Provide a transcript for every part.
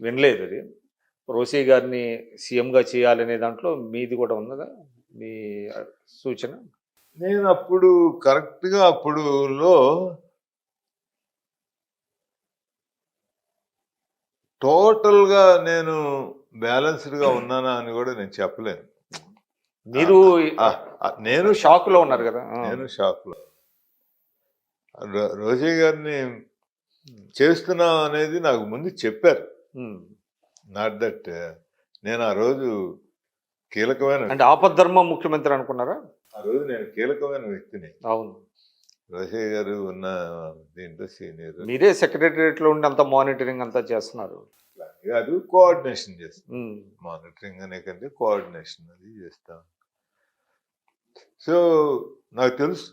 వినలేదు అది. రోసీ గారిని సీఎంగా చేయాలనే దాంట్లో మీది కూడా ఉన్నదా మీ సూచన? నేను అప్పుడు కరెక్ట్గా అప్పుడులో టోటల్గా నేను బ్యాలెన్స్డ్గా ఉన్నానా అని కూడా నేను చెప్పలేను. మీరు నేను షాక్ లో ఉన్నారు కదా. నేను షాక్ లో. రోజీ గారిని చేస్తున్నా అనేది నాకు ముందు చెప్పారు. నాట్ దట్ నేను ఆ రోజు కీలకమైన, అంటే ఆపద్ధర్మ ముఖ్యమంత్రి అనుకున్నారా? ఆ రోజు నేను కీలకమైన వ్యక్తిని. అవును, రోషే గారు ఉన్న దీంట్లో సీనియర్. మీరే సెక్రటరియట్ లో ఉండి అంతా మానిటరింగ్ అంతా చేస్తున్నారు. అది కోఆర్డినేషన్ చేస్తాం. మానిటరింగ్ అనే కంటే కోఆర్డినేషన్ అది చేస్తాం. సో నాకు తెలుసు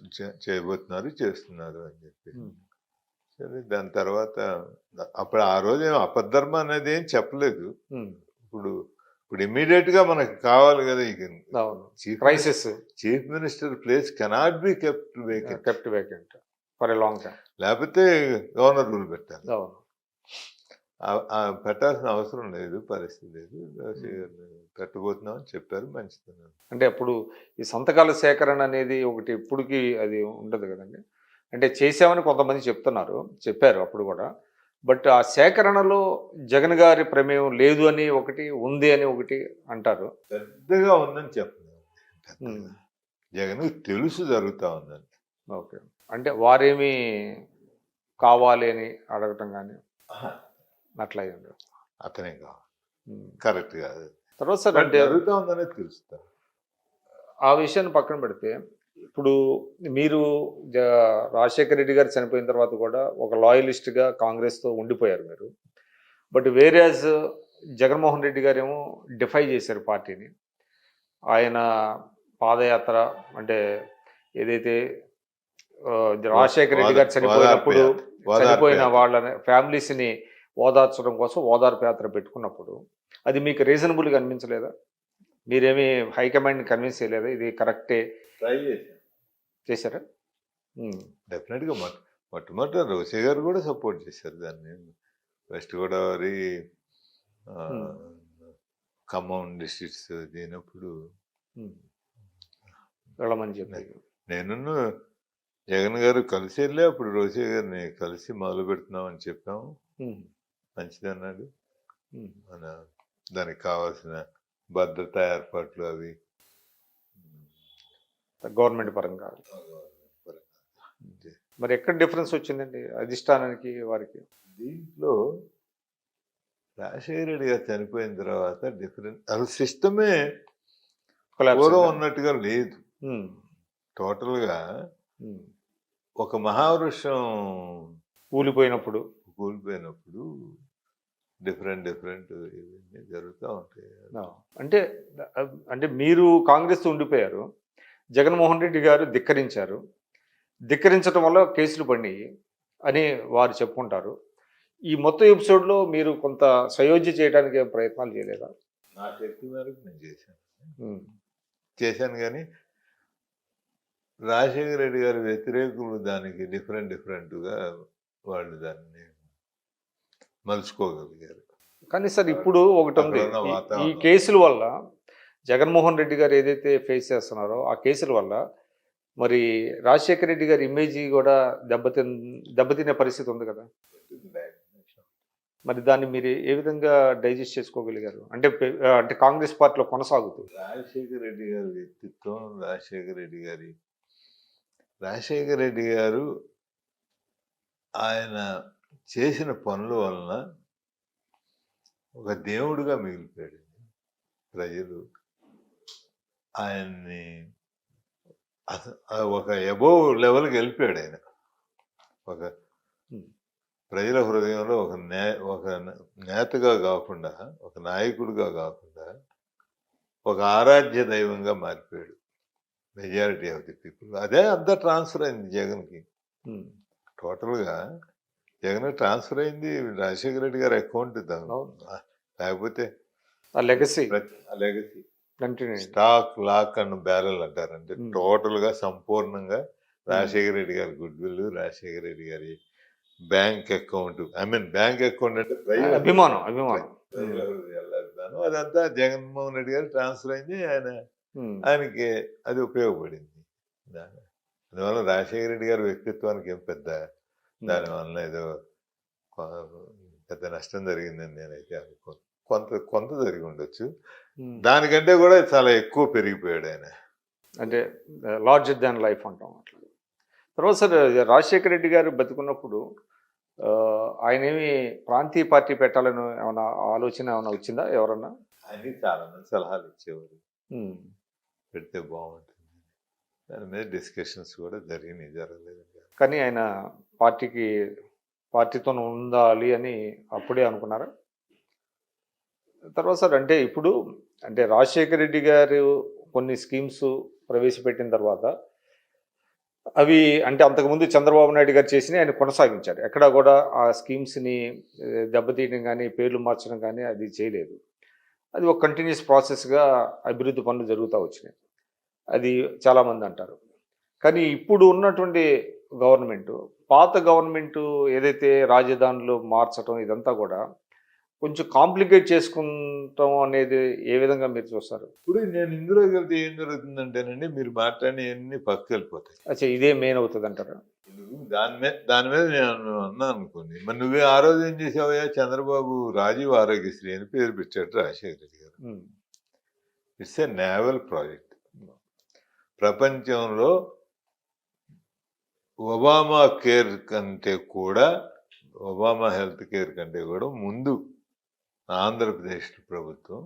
చేయబోతున్నారు, చేస్తున్నారు అని చెప్పి. సరే, దాని తర్వాత అప్పుడు ఆ రోజు ఏం అపద్ధర్మ అనేది ఏం చెప్పలేదు. ఇప్పుడు ఇమ్మీడియట్ గా మనకు కావాలి కదా, chief minister place cannot be kept vacant for a long time. లేకపోతే గవర్నర్ రూల్ పెట్టాలి. పెట్టాల్సిన అవసరం లేదు, పరిస్థితి లేదు. పెట్టబోతున్నామని చెప్పారు, మంచిది. అంటే అప్పుడు ఈ సంతకాల సేకరణ అనేది ఒకటి ఇప్పుడుకి అది ఉండదు కదండి. అంటే చేసామని కొంతమంది చెప్పారు అప్పుడు కూడా. బట్ ఆ సేకరణలో జగన్ గారి ప్రమేయం లేదు అని ఒకటి, ఉంది అని ఒకటి అంటారు. పెద్దగా ఉందని చెప్పలేదు, జగన్ తెలుసు జరుగుతూ ఉందని. ఓకే, అంటే వారేమి కావాలి అని అడగటం కానీ అట్లా అయ్యింది. అతనే కావాలి, కరెక్ట్ కాదు. తర్వాత సార్ అంటే జరుగుతూ ఉందనే తెలుస్తారు. ఆ విషయాన్ని పక్కన పెడితే, ఇప్పుడు మీరు రాజశేఖర రెడ్డి గారు చనిపోయిన తర్వాత కూడా ఒక లాయలిస్ట్గా కాంగ్రెస్తో ఉండిపోయారు మీరు. బట్ వేరేజ్ జగన్మోహన్ రెడ్డి గారు ఏమో డిఫై చేశారు పార్టీని. ఆయన పాదయాత్ర అంటే ఏదైతే రాజశేఖర రెడ్డి గారు చనిపోయిన వాళ్ళ ఫ్యామిలీస్ని ఓదార్చడం కోసం ఓదార్పు యాత్ర పెట్టుకున్నప్పుడు అది మీకు రీజనబుల్గా అనిపించలేదా? మీరేమి హైకమాండ్ని కన్విన్స్ చేయలేదా ఇది కరెక్టే? ట్రై చేశారా? డెఫినెట్గా మొట్టమొదటి రోషే గారు కూడా సపోర్ట్ చేశారు దాన్ని. వెస్ట్ గోదావరి, ఖమ్మం డిస్ట్రిక్ట్స్ దీనప్పుడు వెళ్ళమని చెప్పి నేను జగన్ గారు కలిసి వెళ్ళి అప్పుడు రోషే గారిని కలిసి మొదలు పెడుతున్నామని చెప్పాము. మంచిది అన్నాడు. మన దానికి కావాల్సిన భద్రతా ఏర్పాట్లు అవి గవర్నమెంట్ పరంగా. మరి ఎక్కడ డిఫరెన్స్ వచ్చిందండి అధిష్టానానికి వారికి? దీంట్లో రాజశేఖర రెడ్డి గారు చనిపోయిన తర్వాత డిఫరెన్స్, అసలు సిస్టమే పూర్వం ఉన్నట్టుగా లేదు. టోటల్గా ఒక మహావృక్షం కూలిపోయినప్పుడు డిఫరెంట్ ఇవన్నీ జరుగుతూ ఉంటాయి. అంటే మీరు కాంగ్రెస్ ఉండిపోయారు, జగన్మోహన్ రెడ్డి గారు ధిక్కరించడం వల్ల కేసులు పడినాయి అని వారు చెప్పుకుంటారు. ఈ మొత్తం ఎపిసోడ్లో మీరు కొంత సయోధ్య చేయడానికి ప్రయత్నాలు చేయలేదా? నా శక్తి మేరకు నేను చేశాను కానీ రాజశేఖర రెడ్డి గారి వ్యతిరేకులు దానికి డిఫరెంట్గా వాళ్ళు దాన్ని మలుచుకోగలిగారు. కానీ సార్ ఇప్పుడు ఒకటి ఉంది, ఈ కేసుల వల్ల జగన్మోహన్ రెడ్డి గారు ఏదైతే ఫేస్ చేస్తున్నారో ఆ కేసుల వల్ల మరి రాజశేఖర రెడ్డి గారి ఇమేజ్ కూడా దెబ్బతినే పరిస్థితి ఉంది కదా. మరి దాన్ని మీరు ఏ విధంగా డైజెస్ట్ చేసుకోగలిగారు? అంటే కాంగ్రెస్ పార్టీలో కొనసాగుతుంది రాజశేఖర రెడ్డి గారి వ్యక్తిత్వం, రాజశేఖర రెడ్డి గారు ఆయన చేసిన పనుల వలన ఒక దేవుడుగా మిగిలిపోయాడు. ప్రజలు ఆయన్ని ఒక అబోవ్ లెవెల్కి వెళ్ళిపోయాడు. ఆయన ఒక ప్రజల హృదయంలో ఒక నేతగా కాకుండా, ఒక నాయకుడిగా కాకుండా ఒక ఆరాధ్య దైవంగా మారిపోయాడు మెజారిటీ ఆఫ్ ది పీపుల్. అదే అంత ట్రాన్స్ఫర్ అయింది జగన్కి. టోటల్గా జగన్ ట్రాన్స్ఫర్ అయింది రాజశేఖర రెడ్డి గారి అకౌంట్. లేకపోతే legacy stock, lock and barrel అంటారంటే టోటల్గా సంపూర్ణంగా రాజశేఖర రెడ్డి గారి గుడ్ విల్, రాజశేఖర రెడ్డి గారి bank account, I mean bank account అంటే ప్రజల అభిమానం ప్రజల హృదయాల్లో అభిమానం. అదంతా జగన్మోహన్ రెడ్డి గారు ట్రాన్స్ఫర్ అయింది. ఉమ్, ఆయనకి అది ఉపయోగపడింది. అందువల్ల రాజశేఖర రెడ్డి గారి వ్యక్తిత్వానికి ఏం పెద్ద దానివల్ల ఏదో పెద్ద నష్టం జరిగిందని నేనైతే అనుకోను. కొంత కొంత జరిగి ఉండొచ్చు. ఉమ్. దానికంటే కూడా చాలా ఎక్కువ పెరిగిపోయాడు ఆయన. అంటే లార్జర్ దాన్ లైఫ్ అంటాం అట్లా. తర్వాత సార్ రాజశేఖర రెడ్డి గారు బతుకున్నప్పుడు ఆయన ఏమి ప్రాంతీయ పార్టీ పెట్టాలని ఏమైనా ఆలోచన ఏమైనా వచ్చిందా ఎవరన్నా? ఆయనకి చాలా మంది సలహాలు ఇచ్చేవారు, ఉమ్, పెడితే బాగుంటుంది. దాని మీద డిస్కషన్స్ కూడా జరగలేదు. కానీ ఆయన పార్టీతో ఉండాలి అని అప్పుడే అనుకున్నారా? తర్వాత సార్ అంటే ఇప్పుడు అంటే రాజశేఖర రెడ్డి గారు కొన్ని స్కీమ్స్ ప్రవేశపెట్టిన తర్వాత అవి అంటే అంతకుముందు చంద్రబాబు నాయుడు గారు చేసినవి ఆయన కొనసాగించారు. ఎక్కడా కూడా ఆ స్కీమ్స్ని దెబ్బతీయడం కానీ పేర్లు మార్చడం కానీ అది చేయలేదు. అది ఒక కంటిన్యూస్ ప్రాసెస్గా అభివృద్ధి పనులు జరుగుతూ వచ్చినాయి. అది చాలామంది అంటారు. కానీ ఇప్పుడు ఉన్నటువంటి గవర్నమెంటు, పాత గవర్నమెంటు ఏదైతే రాజధానులు మార్చడం ఇదంతా కూడా కొంచెం కాంప్లికేట్ చేసుకుంటాం అనేది ఏ విధంగా మీరు చూస్తారు? ఇప్పుడు నేను ఇందులోకి వెళ్తే ఏం జరుగుతుందంటేనండి, మీరు మాట్లాడినవన్నీ పక్కకి వెళ్ళిపోతాయి. అచ్చా, ఇదే మెయిన్ అవుతుంది అంటారా? దాని మీద నేను అన్నాను అనుకోండి, మరి నువ్వే ఆ రోజు ఏం చేసావయ్యా, చంద్రబాబు రాజీవ్ ఆరోగ్యశ్రీ అని పేరు పెట్టాడు రాజశేఖర రెడ్డి గారు. It's a naval project. ప్రపంచంలో ఒబామా కేర్ కంటే కూడా, ఒబామా హెల్త్ కేర్ కంటే కూడా ముందు ఆంధ్రప్రదేశ్ ప్రభుత్వం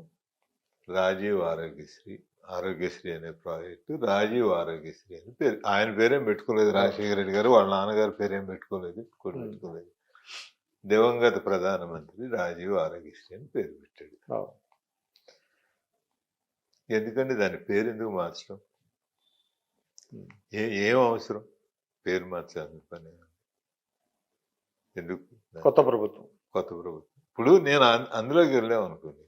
రాజీవ్ ఆరోగ్యశ్రీ అనే ప్రాజెక్టు, రాజీవ్ ఆరోగ్యశ్రీ అని పేరు. ఆయన పేరేం పెట్టుకోలేదు రాజశేఖర రెడ్డి గారు, వాళ్ళ నాన్నగారు పేరేం పెట్టుకోలేదు. దివంగత ప్రధానమంత్రి రాజీవ్ ఆరోగ్యశ్రీ అని పేరు పెట్టాడు. ఎందుకంటే దాని పేరు ఎందుకు మార్చడం? ఏం అవసరం పేరు మార్చాల్సిన పని? ఎందుకు? కొత్త ప్రభుత్వం. ఇప్పుడు నేను అందులోకి వెళ్ళామనుకోండి,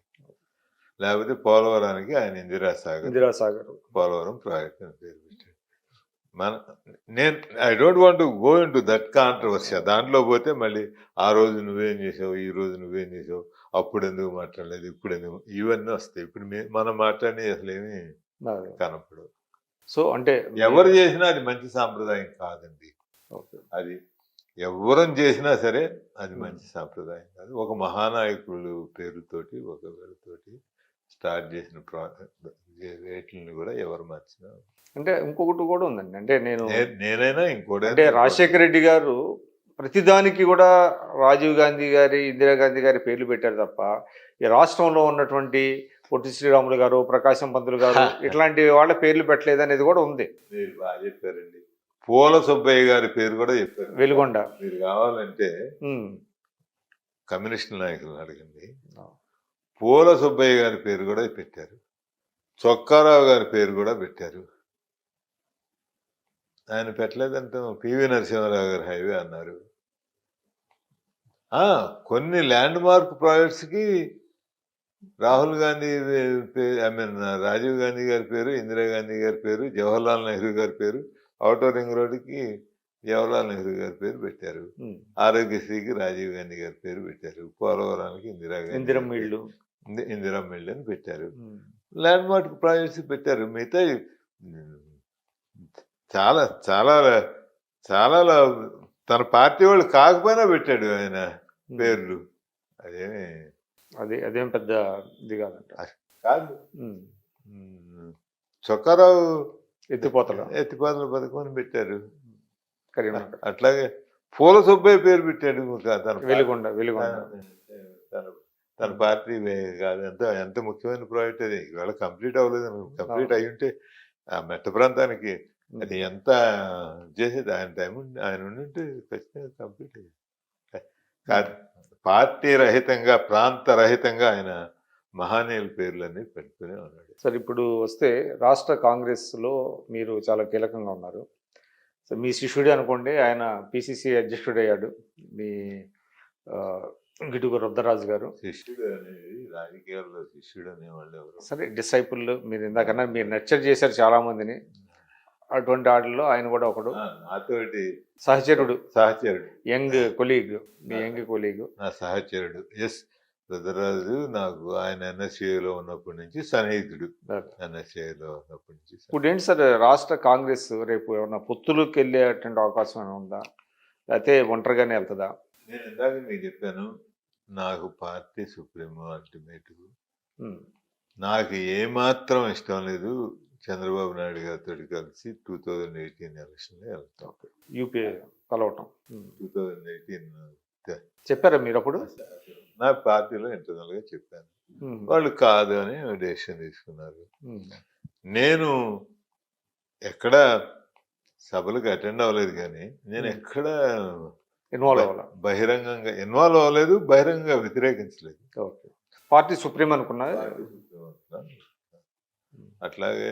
లేకపోతే పోలవరానికి ఆయన ఇందిరా సాగర్ పోలవరం ప్రాజెక్ట్ అని పేరు పెట్టాడు. I don't want to go in to that controversy. దాంట్లో పోతే మళ్ళీ ఆ రోజు నువ్వేం చేసావు, ఈ రోజు నువ్వేం చేసావు, అప్పుడు ఎందుకు మాట్లాడలేదు, ఇప్పుడు ఎందుకు, ఇవన్నీ వస్తాయి. ఇప్పుడు మనం మాట్లాడినవి అసలు ఏమి కనపడవు. సో అంటే ఎవరు చేసినా అది మంచి సాంప్రదాయం కాదండి. అది ఎవరం చేసినా సరే అది మంచి సాంప్రదాయం కాదు. ఒక మహానాయకుడు పేరుతోటి, ఒక పేరుతోటి స్టార్ట్ చేసిన రేట్లని కూడా ఎవరు మార్చినా. అంటే ఇంకొకటి కూడా ఉందండి, అంటే నేనైనా ఇంకోటి అంటే రాజశేఖర రెడ్డి గారు ప్రతిదానికి కూడా రాజీవ్ గాంధీ గారి, ఇందిరాగాంధీ గారి పేర్లు పెట్టారు తప్ప ఈ రాష్ట్రంలో ఉన్నటువంటి పొట్టి శ్రీరాములు గారు, ప్రకాశం పంతులు గారు ఇట్లాంటి వాళ్ళ పేర్లు పెట్టలేదు అనేది కూడా ఉంది. మీరు బాగా చెప్పారండి. పూల సుబ్బయ్య గారి పేరు కూడా చెప్పారు, వెలుగొండ. మీరు కావాలంటే కమ్యూనిస్ట్ నాయకులను అడగండి. పూల సుబ్బయ్య గారి పేరు కూడా పెట్టారు, చొక్కారావు గారి పేరు కూడా పెట్టారు. ఆయన పెట్టలేదంటే పివి నరసింహారావు గారి హైవే అన్నారు. కొన్ని ల్యాండ్ మార్క్ ప్రాజెక్ట్స్కి రాహుల్ గాంధీ రాజీవ్ గాంధీ గారి పేరు, ఇందిరాగాంధీ గారి పేరు, జవహర్లాల్ నెహ్రూ గారి పేరు, ఔటర్ రింగ్ రోడ్డుకి జవహర్లాల్ నెహ్రూ గారి పేరు పెట్టారు, ఆరోగ్యశ్రీకి రాజీవ్ గాంధీ గారి పేరు పెట్టారు, పోలవరానికి ఇందిరా మిల్లు అని పెట్టారు. ల్యాండ్ మార్క్ ప్రాజెక్ట్స్ పెట్టారు. మిగతా చాలా చాలా చాలా తన పార్టీ వాళ్ళు కాకపోయినా పెట్టాడు ఆయన పేర్లు. అదేం పెద్ద ఇది కాదంట. కాదు, చొక్కారావు ఎత్తిపోతల పథకం అని పెట్టారు. కరీంనగర్. అట్లాగే పూల సుబ్బయ్య పేరు పెట్టాడు. తన పార్టీ కాదు. ఎంత ముఖ్యమైన ప్రాజెక్ట్ అది. ఇవాళ కంప్లీట్ అవ్వలేదు. కంప్లీట్ అయి ఉంటే ఆ మెట్ట ప్రాంతానికి అది ఎంత చేసేది. ఆయన ఉంటే ఖచ్చితంగా కంప్లీట్ అయ్యేది. కాదు, పార్టీ రహితంగా, ప్రాంత రహితంగా ఆయన మహానీయుల పేర్లన్నీ పెట్టుకునే ఉన్నాడు. సార్ ఇప్పుడు వస్తే రాష్ట్ర కాంగ్రెస్లో మీరు చాలా కీలకంగా ఉన్నారు. సో మీ శిష్యుడే అనుకోండి, ఆయన పిసిసి అధ్యక్షుడు అయ్యాడు, మీ గిడుగు రుద్రరాజు గారు. శిష్యుడు అనేది రాజకీయాల్లో శిష్యుడు అనేవాళ్ళు ఎవరు? సరే, డిసైపుల్ మీరు ఇందాకన్నా మీరు నర్చర్ చేశారు చాలామందిని. అటువంటి ఆటల్లో ఆయన కూడా ఒకడు నాతోటి సహచరుడు, సహచరుడు, యంగ్ కొలీగ్, మీ యంగ్ కొలీగ్. నా సహచరుడు. ఎస్, రుద్రరాజు నాకు ఆయన ఎన్ఎస్ఏలో ఉన్నప్పటి నుంచి సన్నిహితుడు. ఎన్ఎస్ఏలో ఉన్నప్పటి నుంచి ఇప్పుడు ఏంటి సార్ రాష్ట్ర కాంగ్రెస్ రేపు ఏమన్నా పొత్తులకు వెళ్ళేటువంటి అవకాశం ఏమైనా ఉందా, లేకపోతే ఒంటరిగానే వెళ్తుందా? నేను ఇందాక మీకు చెప్పాను, నాకు పార్టీ సుప్రీమో అల్టిమేట్. నాకు ఏమాత్రం ఇష్టం లేదు చంద్రబాబు నాయుడు గారితో కలిసి 2018 ఎలక్షన్లో వెళ్తాం. యూపీఏ కలవటం 2018 చెప్పారా మీరు అప్పుడు? నా పార్టీలో ఇంటర్నల్ గా చెప్పాను. వాళ్ళు కాదు అని డెసిషన్ తీసుకున్నారు. నేను ఎక్కడ సభలకు అటెండ్ అవ్వలేదు, కానీ నేను ఎక్కడ ఇన్వాల్వ్ అవ్వాలి, బహిరంగంగా ఇన్వాల్వ్ అవ్వలేదు, బహిరంగంగా వ్యతిరేకించలేదు. పార్టీ సుప్రీం అనుకున్నా. అట్లాగే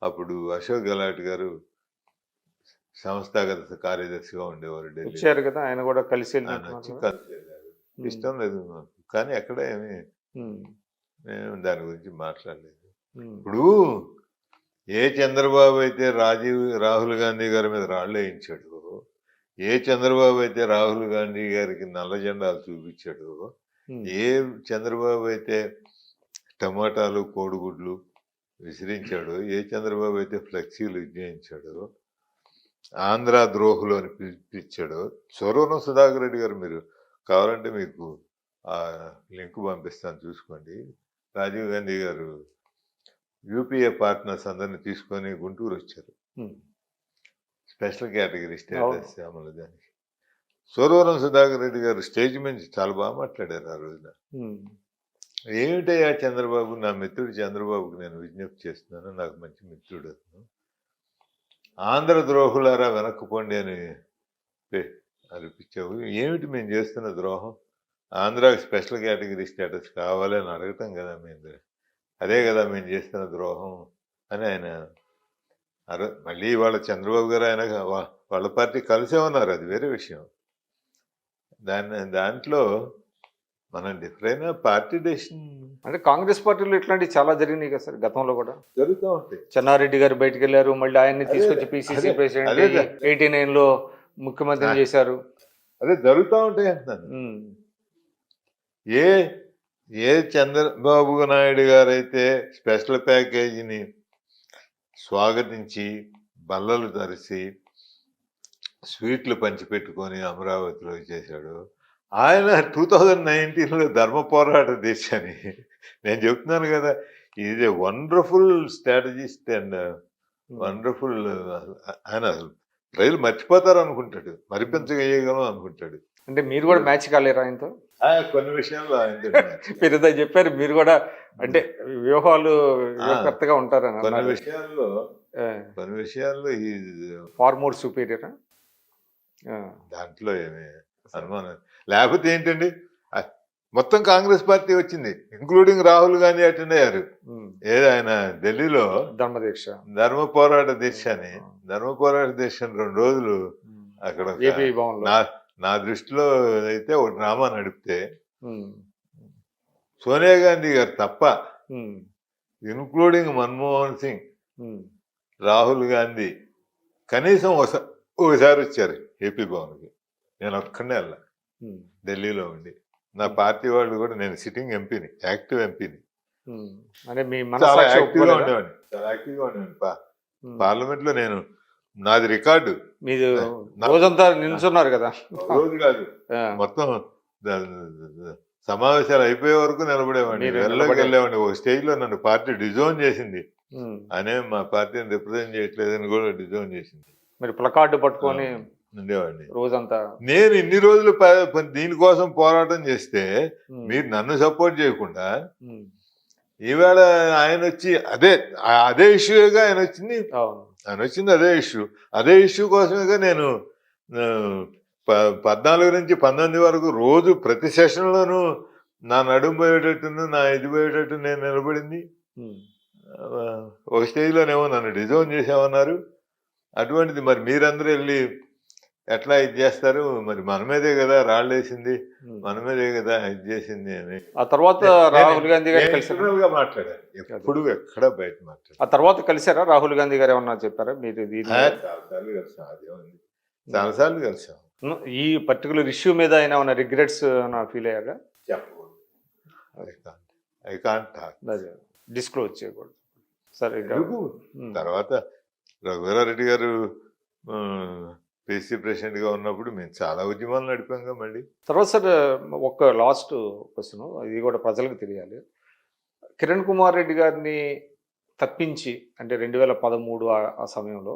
అప్పుడు అశోక్ గెహ్లాట్ గారు సంస్థాగత కార్యదర్శిగా ఉండేవారు, ఢిల్లీ వచ్చారు కదా, ఆయన కూడా కలిసి వచ్చి కలిసి వెళ్ళారు. ఇష్టం లేదు నాకు, కానీ ఎక్కడ ఏమి నేను దాని గురించి మాట్లాడలేదు. ఇప్పుడు ఏ చంద్రబాబు అయితే రాహుల్ గాంధీ గారి మీద రాళ్ళు వేయించాడు, ఏ చంద్రబాబు అయితే రాహుల్ గాంధీ గారికి నల్ల జెండాలు చూపించాడు, ఏ చంద్రబాబు అయితే టమాటాలు కోడిగుడ్లు విసిరించాడు, ఏ చంద్రబాబు అయితే ఫ్లెక్సీలు విజయించాడు, ఆంధ్ర ద్రోహులు అని పిలిపించాడు. సోరవరం సుధాకర్ రెడ్డి గారు, మీరు కావాలంటే మీకు ఆ లింక్ పంపిస్తాను, చూసుకోండి. రాజీవ్ గాంధీ గారు యూపీఏ పార్ట్నర్స్ అందరిని తీసుకొని గుంటూరు వచ్చారు, స్పెషల్ కేటగిరీ స్టేటస్ అమలు దానికి. సోరవరం సుధాకర్ రెడ్డి గారు స్టేజ్ మీద చాలా బాగా మాట్లాడారు ఆ రోజున. ఏమిటయ్యా చంద్రబాబు, నా మిత్రుడు చంద్రబాబుకు నేను విజ్ఞప్తి చేస్తున్నాను, నాకు మంచి మిత్రుడు అతను. ఆంధ్ర ద్రోహులారా వెనక్కుపోండి అని అనిపించావు. ఏమిటి మేము చేస్తున్న ద్రోహం? ఆంధ్రాకి స్పెషల్ కేటగిరీ స్టేటస్ కావాలని అడగటం కదా మేము, అదే కదా మేము చేస్తున్న ద్రోహం అని ఆయన మళ్ళీ వాళ్ళ చంద్రబాబు గారు ఆయన వాళ్ళ పార్టీ కలిసే ఉన్నారు, అది వేరే విషయం. దాంట్లో మనం డిఫరెంట్ పార్టీ డెసిషన్ అంటే కాంగ్రెస్ పార్టీలో ఇట్లాంటివి చాలా జరిగినాయి కదా సార్, గతంలో కూడా జరుగుతూ ఉంటాయి. చెన్నారెడ్డి గారు బయటకు వెళ్ళారు, మళ్ళీ ఆయన్ని తీసుకొచ్చి పిసిసి ప్రెసిడెంట్ 89లో ముఖ్యమంత్రిని చేశారు. అదే జరుగుతూ ఉంటాయి అంటున్నాను. ఏ చంద్రబాబు నాయుడు గారైతే స్పెషల్ ప్యాకేజీని స్వాగతించి బల్లలు తరిసి స్వీట్లు పంచిపెట్టుకొని అమరావతిలో చేశాడు, ఆయన 2019లో ధర్మ పోరాట దేశాన్ని నేను చెప్తున్నాను కదా, ఇది వండర్ఫుల్ స్ట్రాటజిస్ట్ అండ్ వండర్ఫుల్. ఆయన ప్రజలు మర్చిపోతారు అనుకుంటాడు, మరిపించగలం అనుకుంటాడు. అంటే మీరు కూడా మ్యాచ్ కాలేరు ఆయనతో కొన్ని విషయాల్లో? మీరు చెప్పారు మీరు కూడా, అంటే వ్యూహాలు కొత్తగా ఉంటారని. కొన్ని విషయాల్లో ఈ ఫార్ మోర్ సుపీరియర్, దాంట్లో ఏమి అనుమానం లేకపోతే ఏంటండి, మొత్తం కాంగ్రెస్ పార్టీ వచ్చింది, ఇంక్లూడింగ్ రాహుల్ గాంధీ అటెండ్ అయ్యారు. ఏది ఆయన ఢిల్లీలో ధర్మ పోరాట దీక్షని 2 రోజులు అక్కడ నా దృష్టిలో అయితే ఒక డ్రామా నడిపితే సోనియా గాంధీ గారు తప్ప, ఇన్క్లూడింగ్ మన్మోహన్ సింగ్, రాహుల్ గాంధీ కనీసం ఒకసారి వచ్చారు ఏపీ భవన్కి. నేను ఒక్కడే వెళ్ళా, ఢిల్లీలో ఉండి. నా పార్టీ వాళ్ళు కూడా, నేను సిట్టింగ్ ఎంపీని, యాక్టివ్ ఎంపీని, చాలా యాక్టివ్గా ఉండేవాడిని. పార్లమెంట్ లో నేను, నాది రికార్డు. మీరు రోజంతా నిల్చున్నారు కదా? రోజు కాదు, మొత్తం సమావేశాలు అయిపోయే వరకు నిలబడేవాడిని, వెళ్ళేవాడిని. ఒక స్టేజ్ లో నన్ను పార్టీ డిజోన్ చేసింది, అనే మా పార్టీని రిప్రజెంట్ చేయట్లేదని కూడా డిజోన్ చేసింది. మీరు ప్లకార్డు పట్టుకొని ఉండేవాడిని రోజంతా. నేను ఇన్ని రోజులు దీనికోసం పోరాటం చేస్తే మీరు నన్ను సపోర్ట్ చేయకుండా, ఈవేళ ఆయన వచ్చి అదే ఇష్యూగా ఆయన వచ్చింది అదే ఇష్యూ కోసమేగా నేను 14 నుంచి 19 వరకు రోజు ప్రతి సెషన్లోనూ నా నడుము పోయేటట్టు, నా ఇది పోయేటట్టు నేను నిలబడింది. ఒక స్టేజ్లోనేమో నన్ను డిజోన్ చేసామన్నారు. అటువంటిది మరి మీరందరూ వెళ్ళి ఎట్లా ఇది చేస్తారు, మరి మన మీదే కదా రాళ్ళు వేసింది, ఉమ్. మన మీదే కదా ఇది చేసింది అని ఆ తర్వాత రాహుల్ గాంధీ గారు కలిసారా? internal గా మాట్లాడాను, ఎప్పుడు ఎక్కడ బయట మాట్లాడాను. ఆ తర్వాత కలిసారా రాహుల్ గాంధీ గారు ఏమన్నా చెప్పారా మీరు చాలాసార్లు కలిసాం, అదే ఉంది, చాలాసార్లు కలిసాం. ఈ పర్టికులర్ ఇష్యూ మీద ఆయన ఏమైనా రిగ్రెట్స్ ఫీల్ అయ్యారా? చెప్పకూడదు, ఐ కాంట్ టాక్. డిస్క్లోజ్ చేయకూడదు. సరే ఇంకా ఎందుకు? తర్వాత రఘువీరారెడ్డి గారు పిసి ప్రెసిడెంట్ గా ఉన్నప్పుడు మేము చాలా ఉద్యమాలు నడిపాంగా మళ్ళీ. తర్వాత సార్ ఒక లాస్ట్ క్వశ్చన్, ఇది కూడా ప్రజలకు తెలియాలి. కిరణ్ కుమార్ రెడ్డి గారిని తప్పించి అంటే 2013 ఆ సమయంలో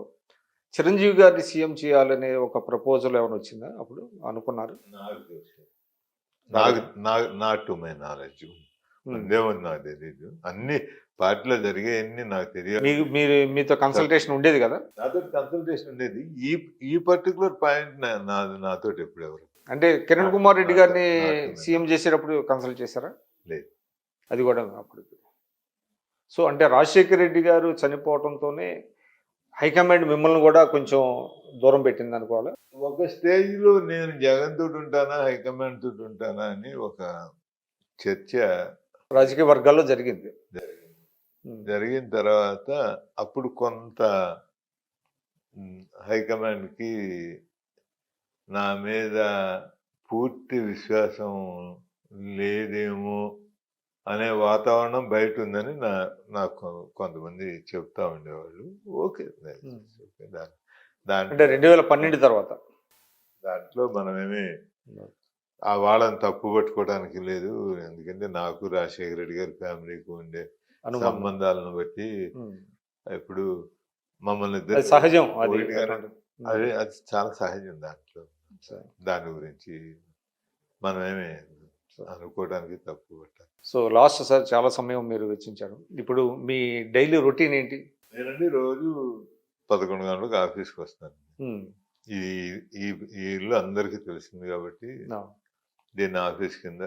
చిరంజీవి గారిని సీఎం చేయాలనే ఒక ప్రపోజల్ ఏమైనా వచ్చిందా అప్పుడు అనుకున్నారు? నాకు తెలుసు, నాట్ టు మై నాలెడ్జ్, ఉందేమని నాకు తెలియదు. అన్ని పార్టీలో జరిగేవన్నీ నాకు తెలియదు. మీతో కన్సల్టేషన్ ఉండేది కదా? నాతో కన్సల్టేషన్ ఉండేది. ఈ పర్టికులర్ పాయింట్ నాతో ఎప్పుడు ఎవరు అంటే కిరణ్ కుమార్ రెడ్డి గారిని సీఎం చేసేటప్పుడు కన్సల్ట్ చేశారా? లేదు. అది కూడా అప్పుడు. సో అంటే రాజశేఖర రెడ్డి గారు చనిపోవడంతోనే హైకమాండ్ మిమ్మల్ని కూడా కొంచెం దూరం పెట్టింది అనుకోవాలి. ఒక స్టేజ్ లో నేను జగన్ తోటి ఉంటానా హైకమాండ్ తోటి ఉంటానా అని ఒక చర్చ రాజకీయ వర్గాల్లో జరిగింది. జరిగిన తర్వాత అప్పుడు కొంత హైకమాండ్కి నా మీద పూర్తి విశ్వాసం లేదేమో అనే వాతావరణం బయట ఉందని నాకు కొంతమంది చెప్తా ఉండేవాళ్ళు. ఓకే, అంటే 2012 తర్వాత దాంట్లో మనమేమి ఆ వాళ్ళని తప్పు పట్టుకోవడానికి లేదు. ఎందుకంటే నాకు రాజశేఖర రెడ్డి గారి ఫ్యామిలీకి ఉండే సంబంధాలను బట్టి ఇప్పుడు మమ్మల్ని ఇద్దరు సహజం, అది చాలా సహజం. దాంట్లో దాని గురించి మనమేమి అనుకోవడానికి తప్పు పట్టాలి. సో లాస్ట్ సార్ చాలా సమయం మీరు వెచ్చించారు. ఇప్పుడు మీ డైలీ రొటీన్ ఏంటి? నేనండి రోజు 11 గంటలకు ఆఫీస్కి వస్తాను. ఈ ఇల్లు అందరికీ తెలిసింది కాబట్టి దీన్ని ఆఫీస్ కింద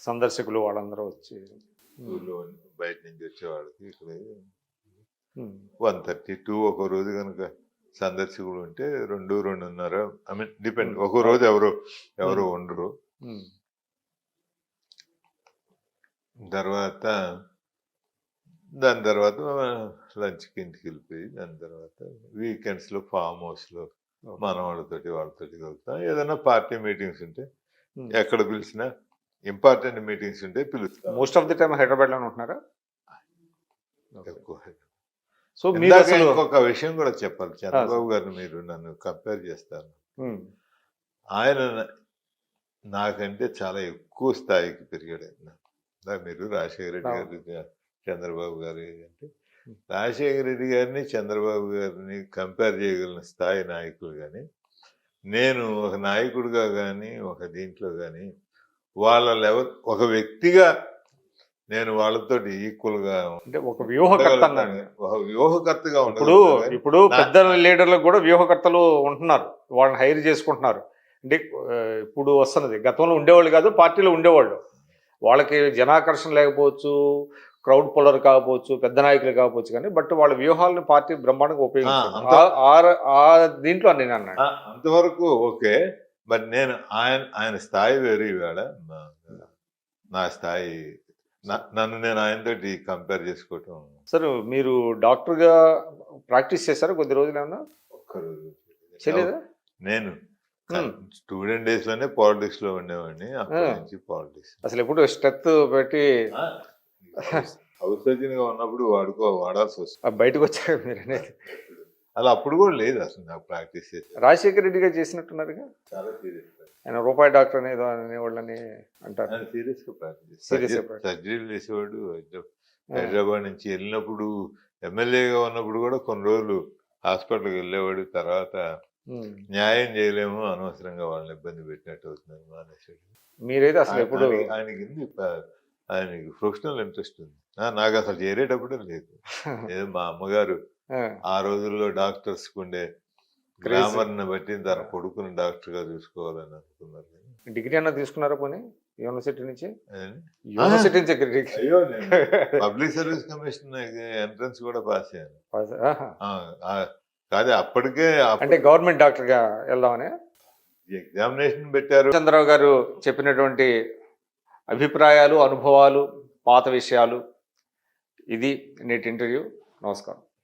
సందర్శకులు వాళ్ళందరూ వచ్చి ఊళ్ళో బయట నుంచి వచ్చేవాళ్ళకి ఇక్కడ 1:30 ఒక రోజు కనుక సందర్శకులు ఉంటే 2-2:30, ఐ మీన్ డిపెండ్. ఒక రోజు ఎవరు ఉండరు. దాని తర్వాత లంచ్కి ఇంటికి వెళ్ళిపోయి దాని తర్వాత వీకెండ్స్లో ఫామ్ హౌస్లో మన వాళ్ళతోటి కలుగుతాం. ఏదైనా పార్టీ మీటింగ్స్ ఉంటే ఎక్కడ పిలిచినా, ఇంపార్టెంట్ మీటింగ్స్ ఉంటే పిలుస్తాం. మోస్ట్ ఆఫ్ ది టైం హైదరాబాద్లో ఉంటున్నారా? ఎక్కువ. సో మీరు ఇంకొక విషయం కూడా చెప్పాలి. చంద్రబాబు గారిని మీరు నన్ను కంపేర్ చేస్తారు. ఆయన నాకంటే చాలా ఎక్కువ స్థాయికి పెరిగాడు. మీరు రాజశేఖర రెడ్డి గారు చంద్రబాబు గారు అంటే రాజశేఖర రెడ్డి గారిని చంద్రబాబు గారిని కంపేర్ చేయగలిగిన స్థాయి నాయకులు కానీ, నేను ఒక నాయకుడిగా కానీ ఒక దీంట్లో కానీ వాళ్ళ లెవెల్ ఒక వ్యక్తిగా నేను వాళ్ళతోటి ఈక్వల్ గా అంటే ఒక వ్యూహకర్తగా ఇప్పుడు పెద్ద లీడర్లకు కూడా వ్యూహకర్తలు ఉంటున్నారు, వాళ్ళని హైర్ చేసుకుంటున్నారు. అంటే ఇప్పుడు వస్తున్నది, గతంలో ఉండేవాళ్ళు కాదు, పార్టీలో ఉండేవాళ్ళు. వాళ్ళకి జనాకర్షణ లేకపోవచ్చు, క్రౌడ్ పుల్లర్ కాకపోవచ్చు, పెద్ద నాయకులు కాకపోవచ్చు, కానీ బట్ వాళ్ళ వ్యూహాలను పార్టీ బ్రహ్మాండంగా ఉపయోగించారు. దీంట్లో నేను అన్నాను అంతవరకు ఓకే. బట్ నేను ఆయన స్థాయి వేరు. ఇవాళ నా స్థాయి, నన్ను నేను ఆయనతో కంపేర్ చేసుకోవటం. సార్ మీరు డాక్టర్గా ప్రాక్టీస్ చేశారా కొద్ది రోజులు? ఏమన్నా ఒక్కరోజు చేయలేదా? నేను స్టూడెంట్ డేస్ లోనే పాలిటిక్స్ లో ఉండేవాడిని. అప్పటి నుంచి పాలిటిక్స్ అసలు ఎప్పుడు స్ట్రెత్ పెట్టి హౌస్ సర్జన్ గా ఉన్నప్పుడు వాడాల్సి వస్తుంది. బయటకు వచ్చారు మీరు అనేది అలా అప్పుడు కూడా లేదు అసలు నాకు ప్రాక్టీస్ చేసి. రాజశేఖర రెడ్డి గారు చేసినట్టున్నారుగా, చాలా సీరియస్. ఆయన రూపాయి డాక్టర్ అనేదో అనేవాళ్ళని అంటారు. సీరియస్ గా ప్రాక్టీస్, సర్జరీలు చేసేవాడు. హైదరాబాద్ నుంచి వెళ్ళినప్పుడు ఎమ్మెల్యేగా ఉన్నప్పుడు కూడా కొన్ని రోజులు హాస్పిటల్కి వెళ్ళేవాడు. తర్వాత న్యాయం చేయలేము, అనవసరంగా వాళ్ళని ఇబ్బంది పెట్టినట్టు అవుతుంది మానేసాడు. మీరైతే అసలు ఎప్పుడు ఆయనకి ప్రొఫెషనల్ ఇంట్రెస్ట్ ఉంది. నాకు అసలు చేరేటప్పుడే లేదు. ఏదో మా అమ్మగారు ఆ రోజుల్లో డాక్టర్స్ ఉండే గ్రామర్ని బట్టి తన కొడుకుని డాక్టర్ గా చూసుకోవాలని అనుకున్నారు. డిగ్రీ అన్నా తీసుకున్నారా పోనీ యూనివర్సిటీ నుంచి? యూనివర్సిటీ నుంచి అయ్యో, పబ్లిక్ సర్వీస్ కమిషన్ ఎంట్రన్స్ కూడా పాస్ అయ్యాను. కాదు అప్పటికే, అంటే గవర్నమెంట్ డాక్టర్ గా వెళ్దామని. ఎగ్జామినేషన్ పెట్టారు. చంద్రరావు గారు చెప్పినటువంటి అభిప్రాయాలు, అనుభవాలు, పాత విషయాలు, ఇది నేటి ఇంటర్వ్యూ. నమస్కారం.